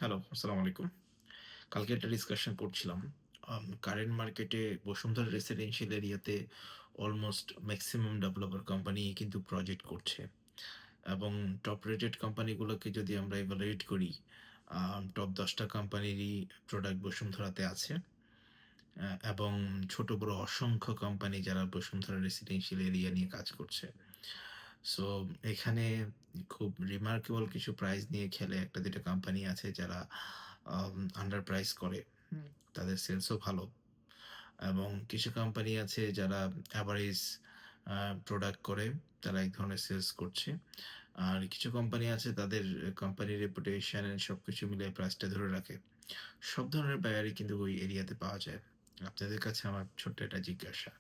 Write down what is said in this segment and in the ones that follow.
Hello, আসসালামু আলাইকুম। কালকে একটা ডিসকাশন করছিলাম। কারেন্ট মার্কেটে বসুন্ধরা রেসিডেন্সিয়াল এরিয়াতে অলমোস্ট মেক্সিমাম ডেভেলপার কোম্পানি কিন্তু প্রজেক্ট করছে। এবং টপ রেটেড কোম্পানিগুলোকে যদি আমরা ইভালুয়েট করি, টপ ১০ টা কোম্পানিরই প্রোডাক্ট বসুন্ধরাতে আছে। এবং ছোট বড় অসংখ্য কোম্পানি যারা বসুন্ধরা রেসিডেন্সিয়াল এরিয়া নিয়ে কাজ করছে। সো এখানে খুব রিমার্কেবল কিছু প্রাইস নিয়ে খেলে ১টা ২টা কোম্পানি আছে যারা আন্ডার প্রাইস করে। হুম? তাদের সেলসও ভালো। এবং কিছু কোম্পানি আছে যারা এভারেজ আ প্রোডাক্ট করে। তারা এক ধরনের সেলস করছে। আর কিছু কোম্পানি আছে তাদের কোম্পানির রেপুটেশন সবকিছু মিলিয়ে প্রাইসটা ধরে রাখে। সব ধরনের বায়ারই কিন্তু ওই এরিয়াতে পাওয়া যায়। আপনাদের কাছে আমার ছোট্ট একটা জিজ্ঞাসা।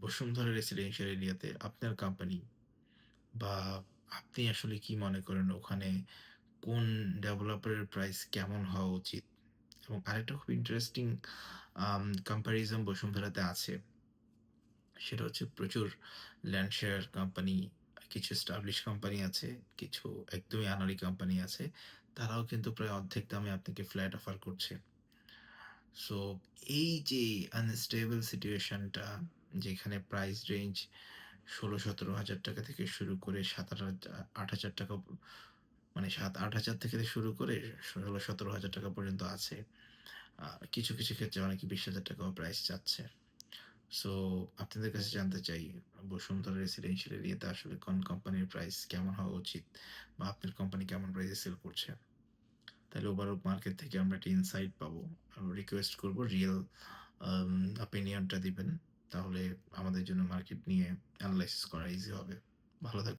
বসুন্ধরা রেসিডেন্সিয়াল এরিয়াতে আপনার কোম্পানি বা আপনি আসলে কি মনে করেন ওখানে কোন ডেভেলপারের প্রাইস কেমন হওয়া উচিত? এবং আরেকটা খুব ইন্টারেস্টিং কম্প্যারিজন বসুন্ধরাতে আছে। সেটা হচ্ছে প্রচুর ল্যান্ড শেয়ার কোম্পানি, কিছু এস্টাবলিশ কোম্পানি আছে, কিছু একদমই আনাড়ি কোম্পানি আছে। তারাও কিন্তু প্রায় অর্ধেক দামে আপনাকে ফ্ল্যাট অফার করছে। সো এই যে আনস্টেবল সিচুয়েশনটা যেখানে প্রাইস রেঞ্জ ১৬-১৭ হাজার টাকা থেকে শুরু করে ৭-৮ হাজার টাকা মানে ৭-৮ হাজার থেকে শুরু করে ১৬-১৭ হাজার টাকা পর্যন্ত আছে। কিছু ক্ষেত্রে অনেকে ২০,০০০ টাকাও প্রাইস চাচ্ছে। সো আপনাদের কাছে জানতে চাই বসুন্ধরা রেসিডেন্সিয়াল এরিয়াতে আসলে কোন কোম্পানির প্রাইস কেমন হওয়া উচিত? বা আপনার কোম্পানি কেমন প্রাইসে সেল করছে? তাহলে ওভারঅল মার্কেট থেকে আমরা একটা ইনসাইট পাবো। রিকোয়েস্ট করব রিয়াল আম ওপিনিয়নটা দিবেন। তাহলে আমাদের জন্য মার্কেট নিয়ে এনালাইসিস করা ইজি হবে। ভালো থাকবেন।